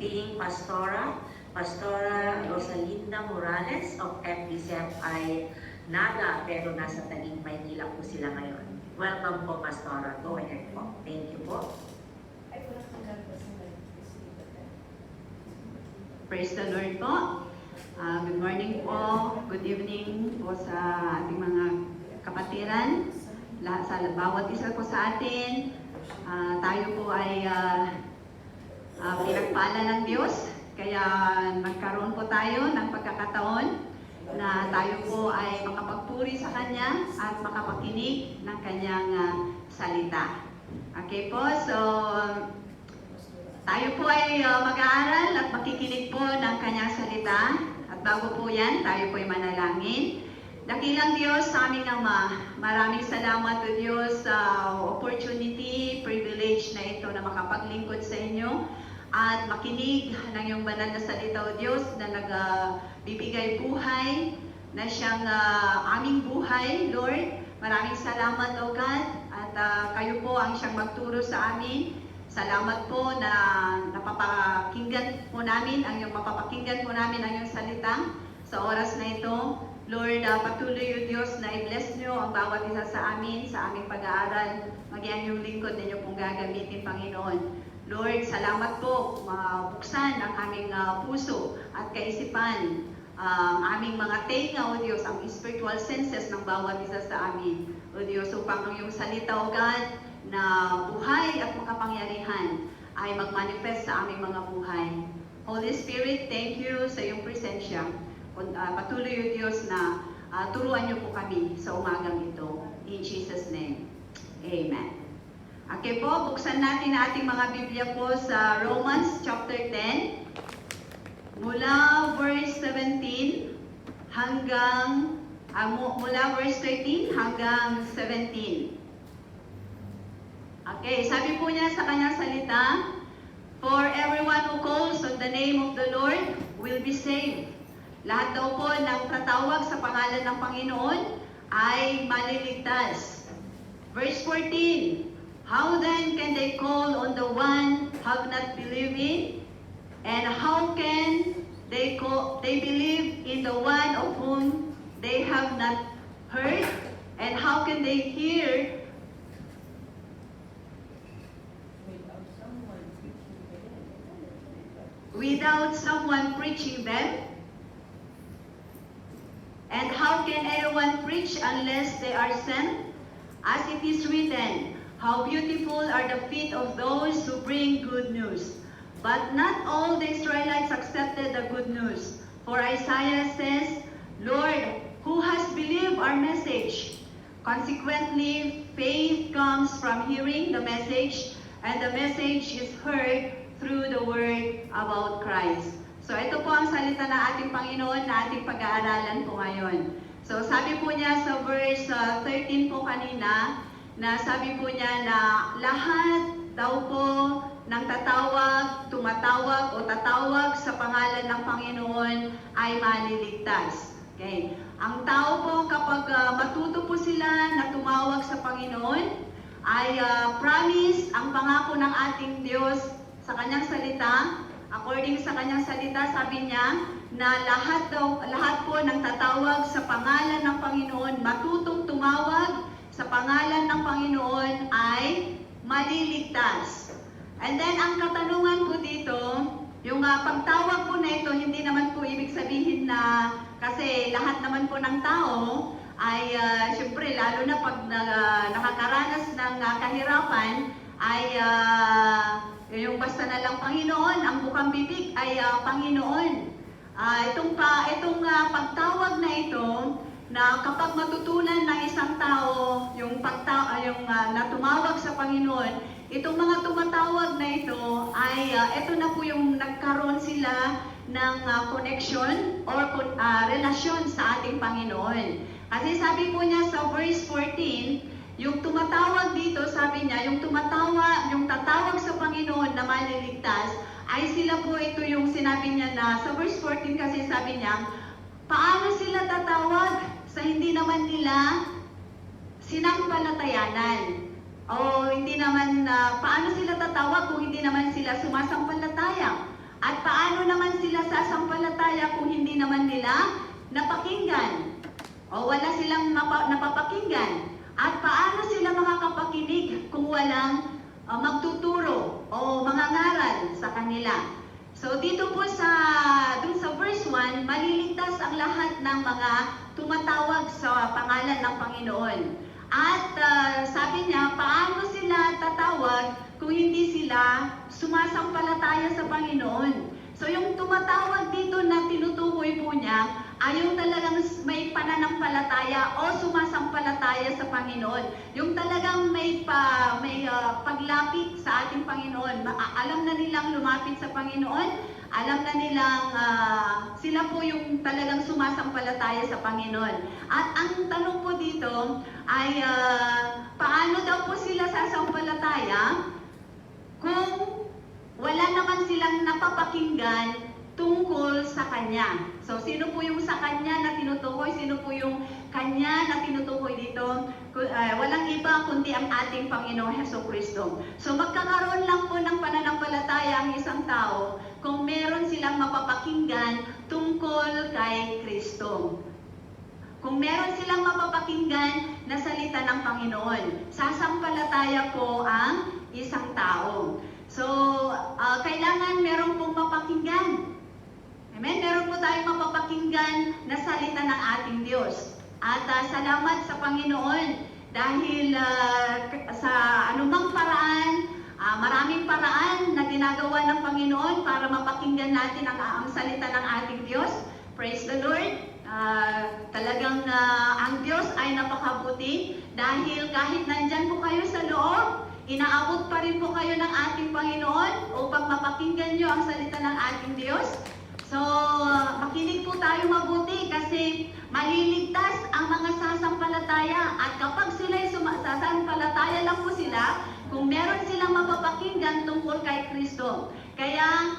being Pastora Rosalinda Morales of FDCF ay Naga, pero nasa Taguig, Maynila po sila ngayon. Welcome po, Pastora. Go ahead po. Thank you po. Praise the Lord po. Good morning po. Good evening po sa ating mga kapatiran. Sa bawat isa po sa atin, tayo po ay pinagpala ng Diyos. Kaya nagkaroon po tayo ng pagkakataon na tayo po ay makapagpuri sa Kanya at makapakinig ng Kanyang salita. Okay po, so tayo po ay mag-aaral at makikinig po ng Kanyang salita. At bago po yan, tayo po ay manalangin. Dakilang Diyos sa aming Ama, maraming salamat o Diyos sa opportunity, privilege na ito na makapaglingkod sa inyo at makinig ng iyong banal na salita o Diyos na nagbibigay buhay, na siyang aming buhay, Lord. Maraming salamat o God at kayo po ang siyang magturo sa amin. Salamat po na mapapakinggan po namin ang iyong salita sa oras na ito. Lord, patuloy o Diyos na i-bless nyo ang bawat isa sa amin, sa aming pag-aaral. Maging yung lingkod ninyo pong gagamitin, Panginoon. Lord, salamat po, buksan ang aming puso at kaisipan, ang aming mga tenga, o Diyos, ang spiritual senses ng bawat isa sa amin. O Diyos, upang ang iyong salita, o God, na buhay at makapangyarihan ay mag-manifest sa aming mga buhay. Holy Spirit, thank you sa iyong presensya. Patuloy o Diyos na turuan niyo po kami sa umagang ito. In Jesus' name, Amen. Okay po, buksan natin ang ating mga Biblia po sa Romans chapter 10. Mula verse 17 hanggang, mula verse 13 hanggang 17. Okay, sabi po niya sa kanyang salita, "For everyone who calls on the name of the Lord will be saved." Lahat daw po ng tatawag sa pangalan ng Panginoon ay maliligtas. Verse 14, "How then can they call on the one have not believed in? And how can they believe in the one of whom they have not heard? And how can they hear without someone preaching them? And how can anyone preach unless they are sent? As it is written, how beautiful are the feet of those who bring good news. But not all the Israelites accepted the good news. For Isaiah says, Lord, who has believed our message? Consequently, faith comes from hearing the message, and the message is heard through the word about Christ. So ito po ang salita ng ating Panginoon na ating pag-aaralan po ngayon. So sabi po niya sa verse 13 po kanina, na sabi po niya na lahat daw po ng tumatawag o tatawag sa pangalan ng Panginoon ay maliligtas. Okay. Ang tao po kapag matuto po sila na tumawag sa Panginoon, ay promise ang pangako ng ating Diyos sa kanyang salita. According sa kanyang salita, sabi niya na lahat po ng tatawag sa pangalan ng Panginoon, matutong tumawag sa pangalan ng Panginoon ay maliligtas. And then, ang katanungan po dito, yung pagtawag po na ito, hindi naman po ibig sabihin na, kasi lahat naman po ng tao ay, syempre, lalo na pag nakakaranas ng kahirapan, ay yung basta na lang Panginoon, ang bukang bibig ay Panginoon. Itong pagtawag na ito, na kapag matutunan ng isang tao yung na tumawag sa Panginoon, itong mga tumatawag na ito ay ito na po yung nagkaroon sila ng connection or relasyon sa ating Panginoon. Kasi sabi po niya sa verse 14, yung tumatawag dito, sabi niya, yung tatawag sa Panginoon na maliligtas, ay sila po ito yung sinabi niya na, sa verse 14 kasi sabi niya, paano sila tatawag sa hindi naman nila sinampalatayanan? O hindi naman, paano sila tatawag kung hindi naman sila sumasampalataya? At paano naman sila sasampalataya kung hindi naman nila napakinggan? O wala silang napapakinggan? At paano sila makakapakinig kung walang magtuturo o mangangaral sa kanila? So dito po dun sa verse 1, maliligtas ang lahat ng mga tumatawag sa pangalan ng Panginoon. At sabi niya, paano sila tatawag kung hindi sila sumasampalataya sa Panginoon? So yung tumatawag dito na tinutukoy po niya ay yung talagang may pananampalataya o sumasampalataya sa Panginoon. Yung talagang may paglapit sa ating Panginoon. Alam na nilang lumapit sa Panginoon. Alam na nilang sila po yung talagang sumasampalataya sa Panginoon. At ang tanong po dito ay paano daw po sila sasampalataya kung wala naman silang napapakinggan tungkol sa Kanya. So, sino po yung sa Kanya na tinutukoy? Sino po yung Kanya na tinutukoy dito? Walang iba kundi ang ating Panginoong Hesukristo. So, magkakaroon lang po ng pananampalataya ang isang tao kung meron silang mapapakinggan tungkol kay Kristo. Kung meron silang mapapakinggan na salita ng Panginoon, sasampalataya po ang isang tao. So, kailangan meron pong mapakinggan. Amen? Meron po tayong mapapakinggan na salita ng ating Diyos. At salamat sa Panginoon dahil sa anumang paraan, maraming paraan na ginagawa ng Panginoon para mapakinggan natin ang salita ng ating Diyos. Praise the Lord! Talagang ang Diyos ay napakabuti dahil kahit nandyan po kayo sa loob, inaabot pa rin po kayo ng ating Panginoon upang mapakinggan nyo ang salita ng ating Diyos. So, makinig po tayo mabuti kasi maliligtas ang mga sasampalataya at kapag sila'y sasampalataya lang po sila, kung meron silang mapapakinggan tungkol kay Kristo. Kaya,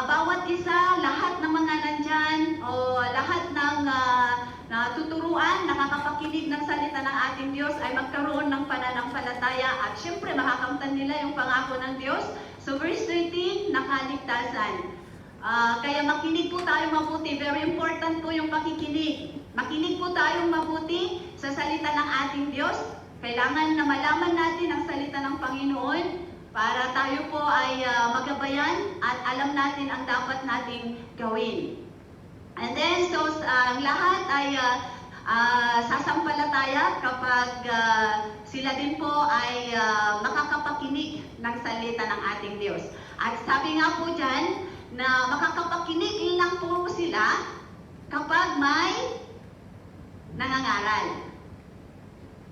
bawat isa, lahat ng mga nandyan o lahat ng tuturuan, nakakapakinig ng salita ng ating Diyos ay magkaroon ng pananampalataya at syempre makakamtan nila yung pangako ng Diyos. So verse 13, nakaligtasan. Kaya makinig po tayo mabuti. Very important po yung pakikinig. Makinig po tayong mabuti sa salita ng ating Diyos. Kailangan na malaman natin ang salita ng Panginoon para tayo po ay magabayan at alam natin ang dapat nating gawin. And then, so ang lahat ay sasampalataya kapag sila din po ay makakapakinig ng salita ng ating Diyos. At sabi nga po dyan na makakapakinig lang po sila kapag may nangangaral.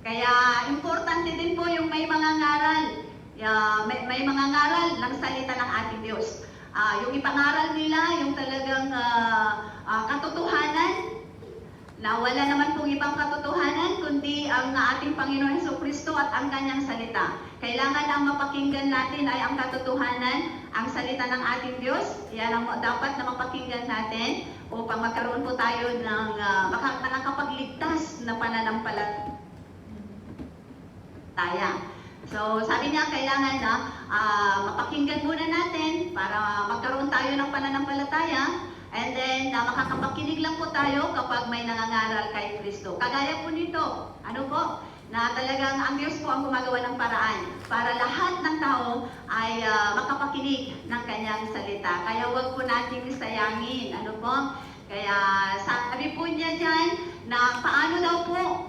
Kaya importante din po yung may mga ngaral. May mga ngaral ng salita ng ating Diyos. Yung ipangaral nila, yung talagang katotohanan, na wala naman pong ibang katotohanan, kundi ang ating Panginoon Hesukristo at ang Kanyang salita. Kailangan ang mapakinggan natin ay ang katotohanan, ang salita ng ating Diyos. Yan ang dapat na mapakinggan natin upang magkaroon po tayo ng nakakapagligtas na pananampalataya. So, sabi niya, kailangan na mapakinggan muna natin para magkaroon tayo ng pananampalataya. And then, makakapakinig lang po tayo kapag may nangangaral kay Kristo. Kagaya po nito, ano po? Na talagang ang Diyos po ang gumagawa ng paraan para lahat ng tao ay makapakinig ng Kanyang salita. Kaya huwag po natin sayangin. Ano po? Kaya sabi po niya dyan na paano daw po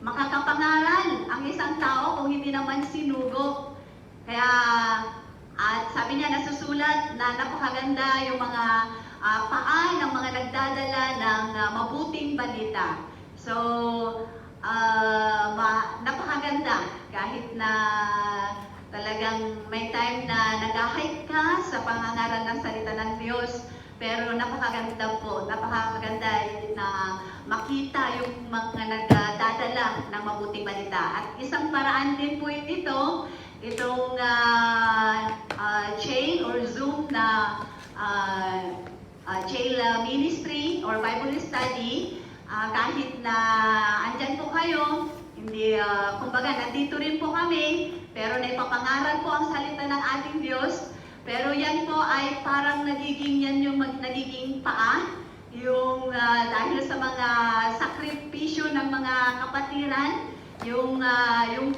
makakapangaral ang isang tao kung hindi naman sinugo. Kaya at sabi niya nasusulat na napakaganda yung mga paa ng mga nagdadala ng mabuting balita. So, napakaganda kahit na talagang may time na nag-hike ka sa pangangaral ng salita ng Diyos. Pero napakaganda po, napakaganda na makita yung mga nagdadala ng mabuting balita. At isang paraan din po ito, itong jail or Zoom na jail ministry or Bible study, kahit na andyan po kayo, hindi, kumbaga nandito rin po kami, pero naipapangaral po ang salita ng ating Diyos. Pero yan po ay parang nagiging nagiging paa, dahil sa mga sakripisyo ng mga kapatiran, yung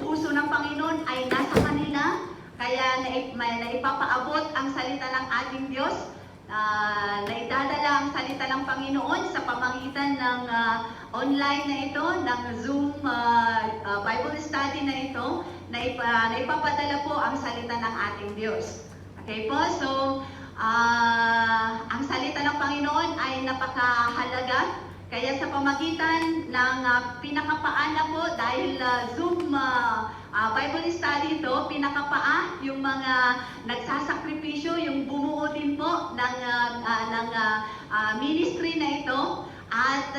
puso ng Panginoon ay nasa kanila, kaya naipapaabot ang salita ng ating Diyos, naidadala ang salita ng Panginoon sa pamamagitan ng online na ito, ng Zoom Bible study na ito, naipapadala po ang salita ng ating Diyos. Okay po, so ang salita ng Panginoon ay napakahalaga. Kaya sa pamagitan ng pinakapaana po, dahil Zoom Bible study ito, pinakapaa, yung mga nagsasakripisyo, yung bumuo din po ng ministry na ito, at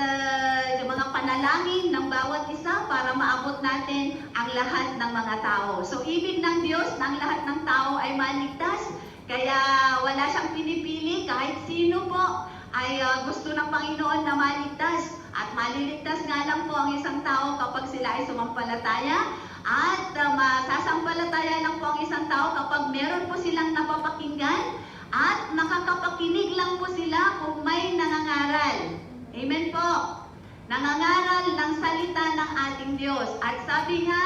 yung mga panalangin ng bawat isa para maabot natin ang lahat ng mga tao. So, ibig ng Diyos na ang lahat ng tao ay maligtas, kaya wala siyang pinipili, kahit sino po ay gusto ng Panginoon na maligtas. At maliligtas nga lang po ang isang tao kapag sila ay sumampalataya. At masasampalataya lang po ang isang tao kapag meron po silang napapakinggan at nakakapakinig lang po sila kung may nangangaral. Amen po. Nangangaral ng salita ng ating Diyos. At sabi nga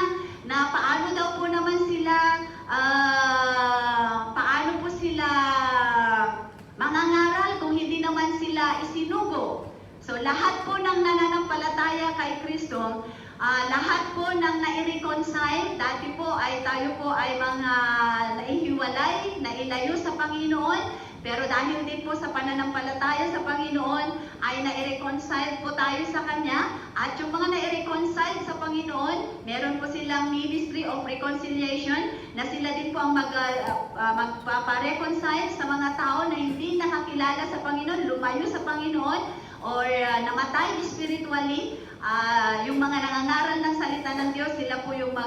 na paano daw po naman sila, paano po sila mangangaral kung hindi naman sila isinugo. So lahat po ng nananampalataya kay Kristo, lahat po ng nai-reconcile, dati po ay tayo po ay mga naihiwalay, nailayo sa Panginoon, pero dahil din po sa pananampalataya sa Panginoon, ay nai-reconcile po tayo sa Kanya. At yung mga nai-reconcile sa Panginoon, meron po silang ministry of reconciliation, na sila din po ang magpapareconcile sa mga tao na hindi nakakilala sa Panginoon, lumayo sa Panginoon, or namatay spiritually. Yung mga nangangaral ng salita ng Diyos, sila po yung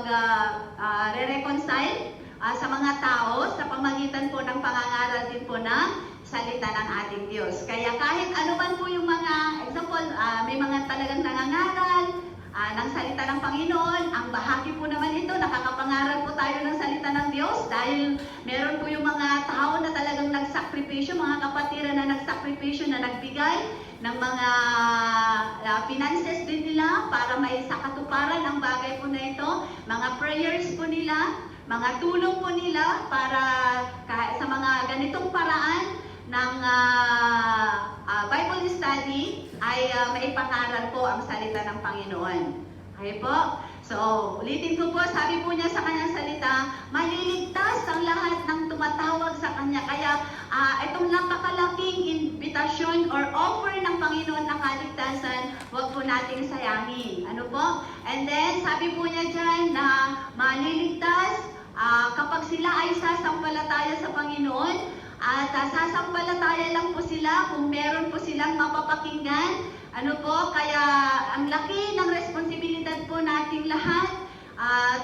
re-reconcile sa mga tao sa pamamagitan po ng pangangaral din po ng salita ng ating Diyos. Kaya kahit ano man po yung mga, example, may mga talagang nangangaral ng salita ng Panginoon, ang bahagi po naman ito, nakakapangaral po tayo ng salita ng Diyos dahil meron po yung mga tao na talagang nagsakripisyo, mga kapatiran na nagsakripisyo, na nagbigay ng mga finances din nila para may sakatuparan ang bagay po na ito, mga prayers po nila, mga tulong po nila para sa mga ganitong paraan ng Bible study ay maipangaral po ang salita ng Panginoon. Okay po? So, ulitin ko po, sabi po niya sa kanyang salita, maliligtas ang lahat ng tumatawag sa kanya. Kaya itong napakalaking invitasyon or offer ng Panginoon na kaligtasan, huwag po nating sayangin. Ano po? And then, sabi po niya dyan na maliligtas kapag sila ay sasampalataya sa Panginoon, at sasampalataya lang po sila kung meron po silang mapapakinggan. Ano po? Kaya ang laki ng responsibilidad po nating lahat,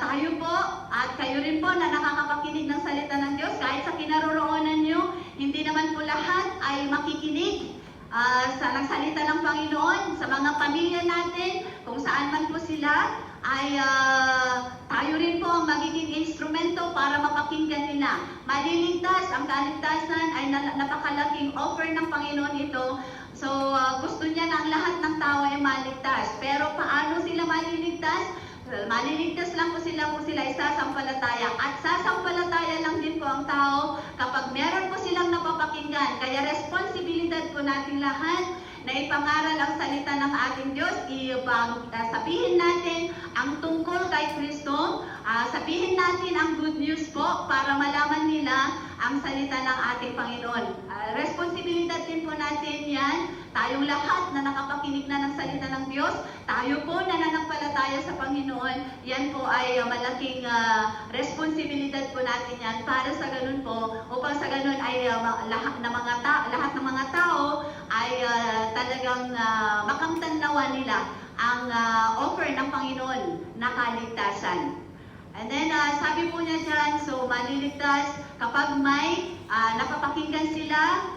tayo po at kayo rin po na nakakapakinig ng salita ng Diyos, kahit sa kinaroroonan nyo, hindi naman po lahat ay makikinig sa salita ng Panginoon. Sa mga pamilya natin, kung saan man po sila, ay tayo rin po ang magiging instrumento para mapakinggan nila. Maliligtas, ang kaligtasan ay napakalaking offer ng Panginoon ito. So, gusto niya na ang lahat ng tao ay maligtas. Pero paano sila maliligtas? Maliligtas lang po sila kung sila ay sasampalataya. At sasampalataya lang din po ang tao kapag meron po silang napapakinggan. Kaya responsibilidad po natin lahat na ipangaral ang salita ng ating Diyos, sabihin natin ang tungkol kay Kristo, sabihin natin ang good news po para malaman nila ang salita ng ating Panginoon. Responsibilidad din po natin yan, tayong lahat na nakapakinig na ng salita ng Diyos, tayo po na nananampalataya sa Panginoon, yan po ay malaking responsibilidad po natin yan para sa ganun po, upang sa ganun ay lahat ng mga tao ay talagang makamtanlawan nila ang offer ng Panginoon na kaligtasan. And then, sabi po niya dyan, so maliligtas kapag may napapakinggan sila,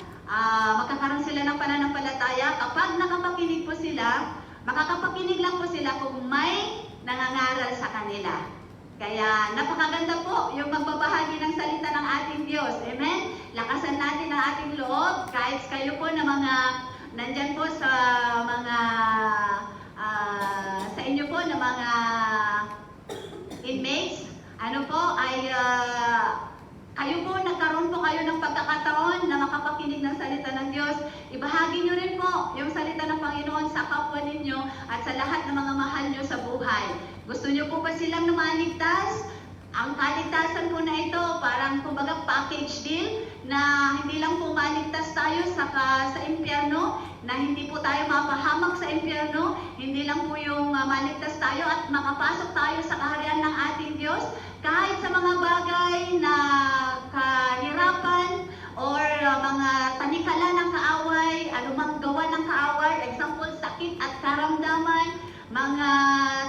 magkakaroon sila ng pananampalataya. Kapag nakapakinig po sila, makakapakinig lang po sila kung may nangangaral sa kanila. Kaya napakaganda po yung magbabahagi ng salita ng ating Diyos. Amen? Lakasan natin ang ating loob kahit kayo po na mga nandyan po sa mga sa inyo po na mga inmates, ano po ay kayo po nagkaroon po kayo ng pagkakataon na makapakinig ng salita ng Diyos. Ibahagi nyo rin po yung salita ng Panginoon sa kapwa ninyo at sa lahat ng mga mahal nyo sa buhay. Gusto nyo po ba silang maligtas? Ang kaligtasan po na ito, parang kumbaga package deal na hindi lang po maligtas tayo sa impyerno, na hindi po tayo mapahamak sa impyerno, hindi lang po yung maligtas tayo at makapasok tayo sa kaharian ng ating Diyos, kahit sa mga bagay na kahirapan or mga tanikala ng kaaway, anumang gawa ng kaaway, example, sakit at karamdaman, mga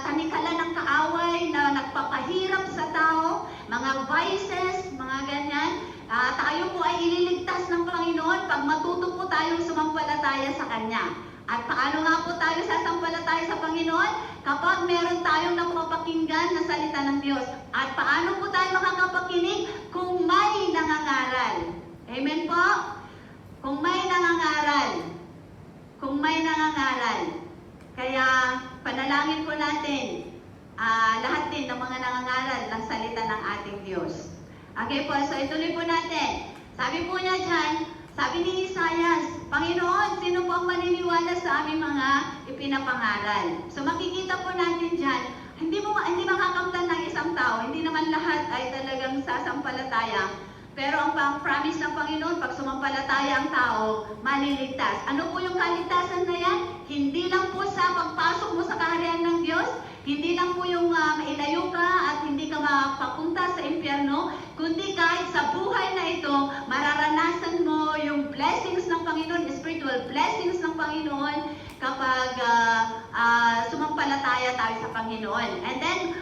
tanikala ng kaaway na nagpapahirap sa tao, mga vices, mga ganyan, tayo po ay ililigtas ng Panginoon pag matuto po tayong sumampalataya sa Kanya. At paano nga po tayo sasampalataya sa Panginoon? Kapag meron tayong napapakinggan na salita ng Diyos. At paano po tayo makakapakinig? Kung may nangangaral. Amen po? Kung may nangangaral. Kung may nangangaral. Kaya panalangin po natin lahat din ng mga nangangaral ng salita ng ating Diyos. Okay po, so ituloy po natin. Sabi po niya dyan, sabi ni Isaias, Panginoon, sino po ang maniniwala sa aming mga ipinapangaral? So makikita po natin dyan, hindi makakamtan ng isang tao, hindi naman lahat ay talagang sasampalataya. Pero ang promise ng Panginoon, pag sumampalataya ang tao, maliligtas. Ano po yung kaligtasan na yan? Hindi lang po sa pagpasok mo sa kaharian ng Diyos, hindi lang po yung mailayo ka at hindi ka mapapunta sa impyerno, kundi kahit sa buhay na ito, mararanasan mo yung blessings ng Panginoon, spiritual blessings ng Panginoon kapag sumampalataya tayo sa Panginoon. And then,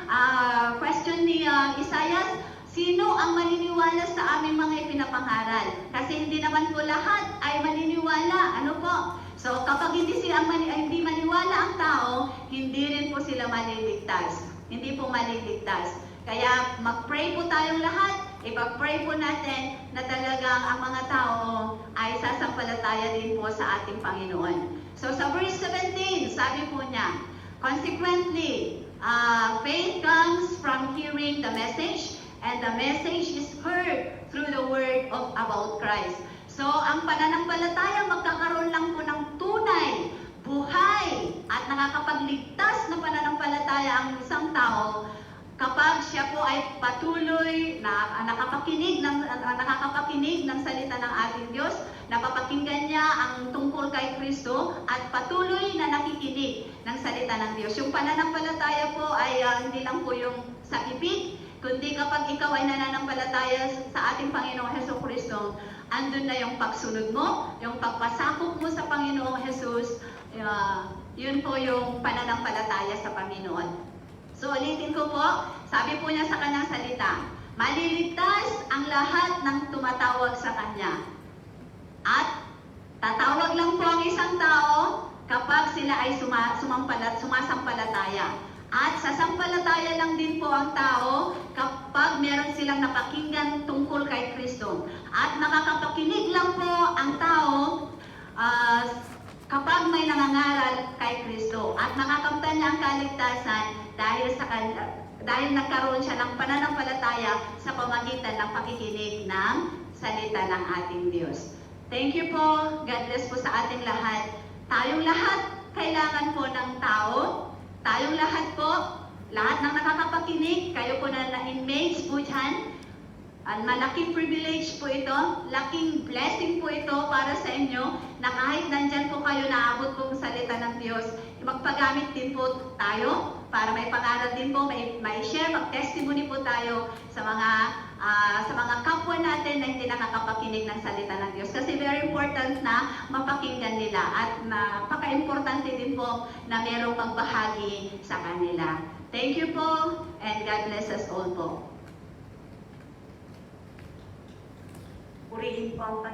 question ni Isaias, sino ang maniniwala sa aming mga ipinapangaral? Kasi hindi naman po lahat ay maniniwala. Ano po? So, kapag hindi maniwala ang tao, hindi rin po sila maliligtas. Hindi po maliligtas. Kaya mag-pray po tayong lahat. Ipag-pray po natin na talagang ang mga tao ay sasampalataya din po sa ating Panginoon. So, sa verse 17, sabi po niya, consequently, faith comes from hearing the message, and the message is heard through the word about Christ. So, ang pananampalataya magkakaroon lang po ng tunay, buhay, at nakakapagligtas na pananampalataya ang isang tao kapag siya po ay patuloy na nakakapakinig ng salita ng ating Diyos, napapakinggan niya ang tungkol kay Kristo at patuloy na nakikinig ng salita ng Diyos. Yung pananampalataya po ay hindi lang po yung sa bibig, kundi kapag ikaw ay nananampalataya sa ating Panginoong Hesukristo, andun na yung pagsunod mo, yung pagpasakop mo sa Panginoong Jesus, yun po yung pananampalataya sa Panginoon. So ulitin ko po, sabi po niya sa kanyang salita, maliligtas ang lahat ng tumatawag sa Kanya. At tatawag lang po ang isang tao kapag sila ay sumasampalataya. At sasampalataya lang din po ang tao kapag meron silang napakinggan tungkol kay Kristo. At nakakapakinig lang po ang tao kapag may nangangaral kay Kristo. At nakakamtan niya ang kaligtasan dahil nagkaroon siya ng pananampalataya sa pamagitan ng pakikinig ng salita ng ating Diyos. Thank you po. God bless po sa ating lahat. Tayong lahat kailangan po ng tao. Tayong lahat po, lahat ng nakakapakinig, kayo po na na-inmates po dyan, malaking privilege po ito, laking blessing po ito para sa inyo, na kahit nandyan po kayo naabot po ang salita ng Diyos, magpagamit din po tayo, para may pangaral din po, may share, mag-testimony po tayo sa mga kapwa natin na hindi nakakapakinig ng salita ng Diyos. Kasi very important na mapakinggan nila at napaka-importante din po na merong magbahagi sa kanila. Thank you po and God bless us all po. Purihin po ang Panginoon.